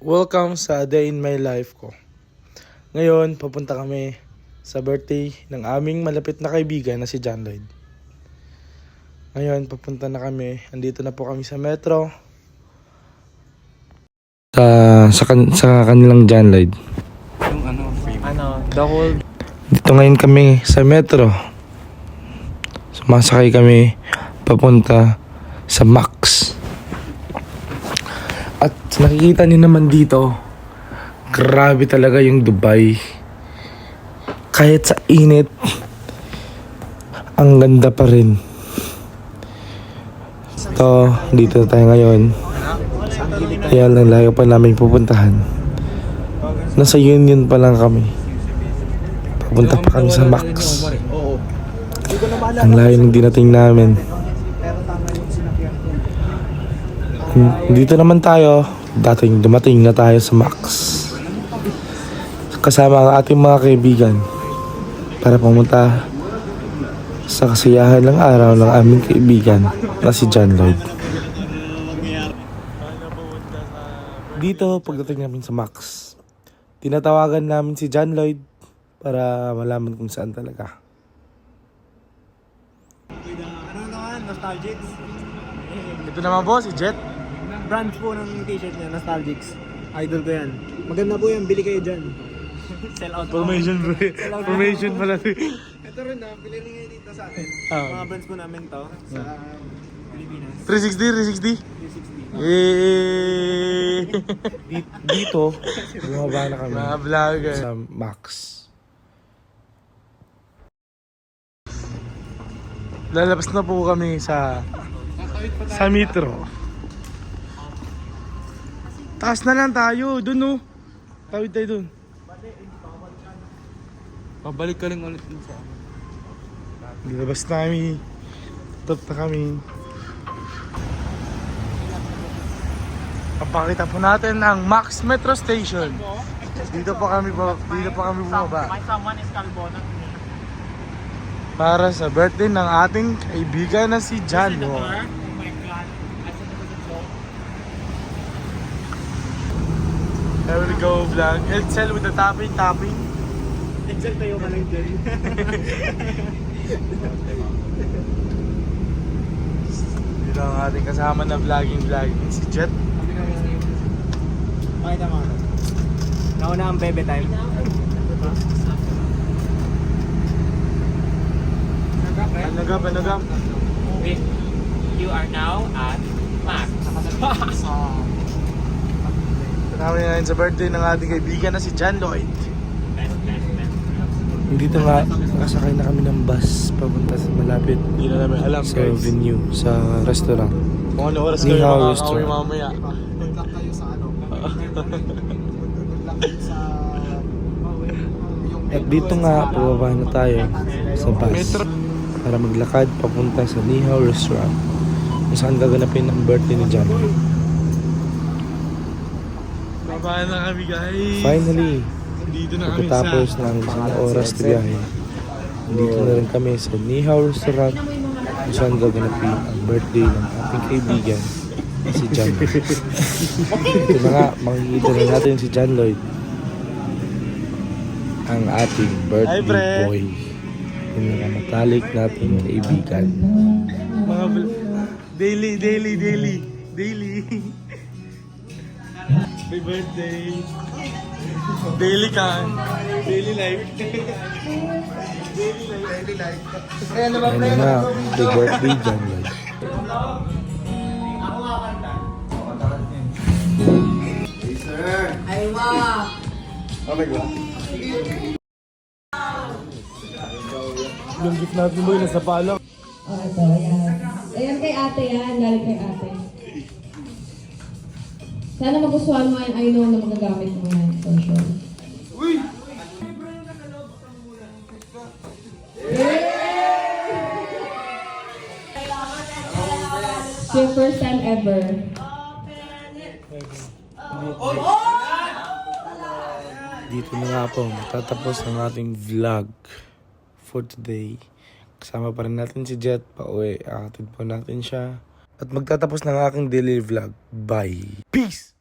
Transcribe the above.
Welcome sa Day in My Life ko. Ngayon, papunta kami sa birthday ng aming malapit na kaibigan na si John Lloyd. Ngayon, papunta na kami. Andito na po kami sa metro. Sa kanilang John Lloyd. The whole... Dito ngayon kami sa metro. Sumasakay kami papunta sa Max. At nakikita niyo naman dito, grabe talaga yung Dubai. Kahit sa init, ang ganda pa rin. So, dito tayo ngayon. Kaya lang layo pa namin pupuntahan. Nasa Union pa lang kami. Papunta pa kami sa Max. Ang layo ng dinating namin. Dito naman tayo, dumating na tayo sa Max. Kasama ang ating mga kaibigan para pumunta sa kasiyahan ng araw ng aming kaibigan na si John Lloyd. Dito, pagdating namin sa Max, tinatawagan namin si John Lloyd para malaman kung saan talaga. Ano naman? Nostalgics? Ito naman po, si Jet. Brand po ng t-shirt niya, Nostalgics. Idol ko yan. Maganda po yan, bili kayo dyan. Sell out. Formation bro. Formation pala. Ito rin na, pinili ngayon dito sa atin. Mga brands po namin to sa Pilipinas. 360? 360. Dito, bumaba na kami. Mga vlogger. Sa Max. Lalabas na po kami sa metro. Taas na lang tayo, dun oh. Tawid tayo dun. Pabalik ka lang ulit dun sa... Lalabas na kami. Top na kami. Papakita po natin ang Max Metro Station. Dito pa kami bumaba. My someone is calbo na. Para sa birthday ng ating kaibigan na si John Lloyd. Oh my God. There we go vlog. Excel with the tapping. Excel tayo ka lang dyan. Dito ang ating kasama na vlogging si Jet. Pakita mo. Nauna ang bebe time. Nagam. You are now at Max. Kasama natin sa birthday ng ating kaibigan na si John Lloyd. Dito nga, nakasakay na kami ng bus papunta sa malapit. Hindi na namin alam Sa venue, sa restaurant. Kung ano oras Ni kayo Hao makakauwi Restaurant. mamaya. Good luck kayo sa ano. Good luck kayo sa... At dito nga, pababa na tayo sa bus para maglakad papunta sa Ni Hao Restaurant kung saan gaganapin ang birthday ni John. Babaan na kami guys. Finally, Dito na kami pagkatapos ng isang oras na biyahe, dito na rin kami sa Ni Hao Restaurant kung saan gaganapin ang birthday ng ating kaibigan na si John Lloyd. Ito na nga, makikita na natin si John Lloyd, ang ating birthday boy. Yung matalik nating kaibigan. Mga daily. Happy birthday. Daily ka. Daily life. Ayan na nga, happy birthday John Lloyd. Ay, wow! Yung gift natin boy, nasa palo. Okay po, yan. Ayan kay ate yan, galing kay ate. Sana magustuhan mo yan, I know na magagamit mo yan, for sure. Uy! It's your first time ever. Dito na nga po, matatapos ang ating vlog for today. Kasama pa rin natin si Jet pa uwi. Aatid po natin siya. At magtatapos ng aking daily vlog. Bye! Peace!